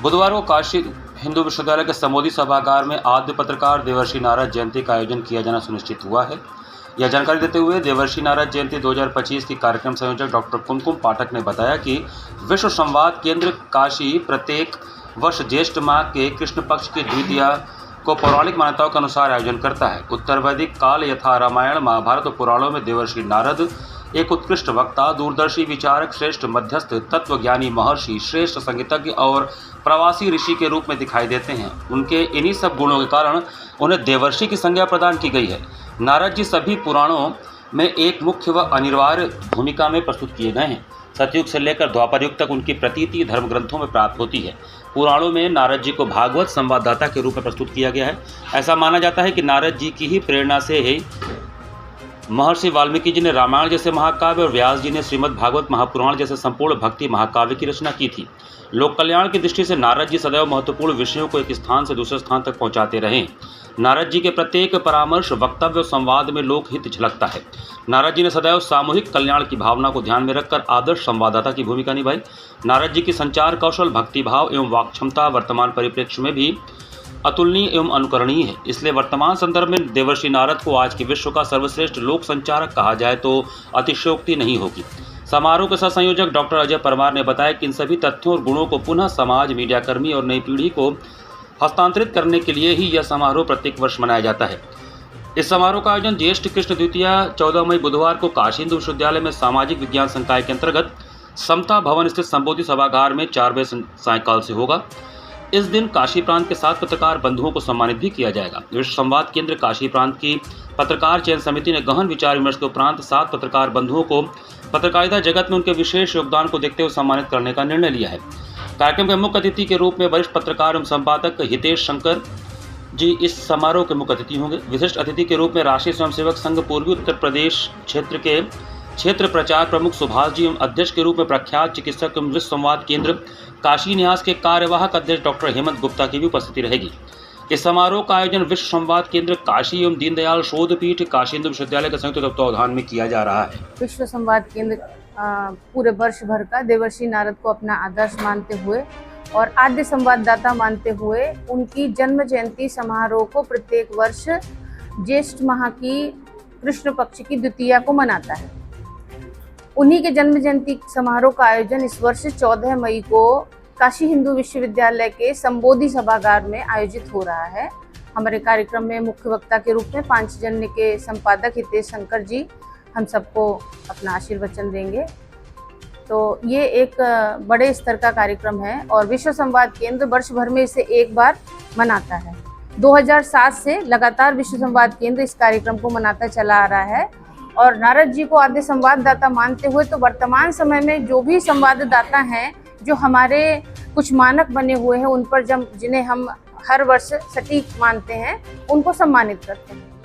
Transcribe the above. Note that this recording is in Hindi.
बुधवार को काशी हिंदू विश्वविद्यालय के समोदी सभागार में आद्य पत्रकार देवर्षि नारद जयंती का आयोजन किया जाना सुनिश्चित हुआ है। यह जानकारी देते हुए देवर्षि नारद जयंती 2025 की कार्यक्रम संयोजक डॉक्टर कुमकुम पाठक ने बताया कि विश्व संवाद केंद्र काशी प्रत्येक वर्ष ज्येष्ठ माह के कृष्ण पक्ष की द्वितीया को पौराणिक मान्यताओं के अनुसार आयोजन करता है। उत्तर वैदिक काल यथा रामायण, महाभारत और पुराणों में देवर्षि नारद एक उत्कृष्ट वक्ता, दूरदर्शी विचारक, श्रेष्ठ मध्यस्थ, तत्वज्ञानी, महर्षि, श्रेष्ठ संगीतज्ञ और प्रवासी ऋषि के रूप में दिखाई देते हैं। उनके इन्हीं सब गुणों के कारण उन्हें देवर्षि की संज्ञा प्रदान की गई है। नारद जी सभी पुराणों में एक मुख्य व अनिवार्य भूमिका में प्रस्तुत किए गए हैं। सतयुग से लेकर द्वापर युग तक उनकी प्रतीति धर्म ग्रंथों में प्राप्त होती है। पुराणों में नारद जी को भागवत संवाददाता के रूप में प्रस्तुत किया गया है। ऐसा माना जाता है कि नारद जी की ही प्रेरणा से ही महर्षि वाल्मीकि जी ने रामायण जैसे महाकाव्य और व्यास जी ने श्रीमद् भागवत महापुराण जैसे संपूर्ण भक्ति महाकाव्य की रचना की थी। लोक कल्याण की दृष्टि से नारद जी सदैव महत्वपूर्ण विषयों को एक स्थान से दूसरे स्थान तक पहुंचाते रहे। नारद जी के प्रत्येक परामर्श, वक्तव्य और संवाद में लोकहित झलकता है। नारद जी ने सदैव सामूहिक कल्याण की भावना को ध्यान में रखकर आदर्श संवाददाता की भूमिका निभाई। नारद जी की संचार कौशल, भक्तिभाव एवं वाक क्षमता वर्तमान परिप्रेक्ष्य में भी अतुलनीय एवं अनुकरणीय है। इसलिए वर्तमान संदर्भ में देवर्षि नारद को आज के विश्व का सर्वश्रेष्ठ लोक संचारक कहा जाए तो अतिशयोक्ति नहीं होगी। समारोह के सह संयोजक डॉक्टर अजय परमार ने बताया कि इन सभी तथ्यों और गुणों को पुनः समाज, मीडियाकर्मी और नई पीढ़ी को हस्तांतरित करने के लिए ही यह समारोह प्रत्येक वर्ष मनाया जाता है। इस समारोह का आयोजन ज्येष्ठ कृष्ण द्वितीया 14 मई बुधवार को काशी हिंदू विश्वविद्यालय में सामाजिक विज्ञान संकाय के अंतर्गत समता भवन स्थित संबोधि सभागार में 4 बजे सायंकाल से होगा। इस दिन काशी प्रांत के 7 पत्रकार बंधुओं को सम्मानित भी किया जाएगा। विश्व संवाद केंद्र काशी प्रांत की पत्रकार चयन समिति ने गहन विचार विमर्श के उपरांत 7 पत्रकार बंधुओं को पत्रकारिता जगत में उनके विशेष योगदान को देखते हुए सम्मानित करने का निर्णय लिया है। कार्यक्रम के मुख्य अतिथि के रूप में वरिष्ठ पत्रकार एवं संपादक हितेश शंकर जी इस समारोह के मुख्य अतिथि होंगे। विशिष्ट अतिथि के रूप में राष्ट्रीय स्वयंसेवक संघ पूर्वी उत्तर प्रदेश क्षेत्र के क्षेत्र प्रचार प्रमुख सुभाष जी एवं अध्यक्ष के रूप में प्रख्यात चिकित्सक एवं विश्व संवाद केंद्र काशी न्यास के कार्यवाहक अध्यक्ष डॉक्टर हेमंत गुप्ता की भी उपस्थिति रहेगी। इस समारोह का आयोजन विश्व संवाद केंद्र काशी एवं दीनदयाल शोध पीठ काशी हिंदू विश्वविद्यालय के संयुक्त तत्वावधान में किया जा रहा है। विश्व संवाद केंद्र पूरे वर्ष भर का देवर्षि नारद को अपना आदर्श मानते हुए और आद्य संवाददाता मानते हुए उनकी जन्म जयंती समारोह को प्रत्येक वर्ष ज्येष्ठ माह की कृष्ण पक्ष की द्वितीया को मनाता है। उन्हीं के जन्म जयंती समारोह का आयोजन इस वर्ष 14 मई को काशी हिंदू विश्वविद्यालय के संबोधि सभागार में आयोजित हो रहा है। हमारे कार्यक्रम में मुख्य वक्ता के रूप में पांचजन्य के संपादक हितेश शंकर जी हम सबको अपना आशीर्वचन देंगे। तो ये एक बड़े स्तर का कार्यक्रम है और विश्व संवाद केंद्र वर्ष भर में इसे एक बार मनाता है। 2007 से लगातार विश्व संवाद केंद्र इस कार्यक्रम को मनाता चला आ रहा है और नारद जी को आद्य संवाददाता मानते हुए तो वर्तमान समय में जो भी संवाददाता हैं जो हमारे कुछ मानक बने हुए हैं उन पर जिन्हें हम हर वर्ष सटीक मानते हैं उनको सम्मानित करते हैं।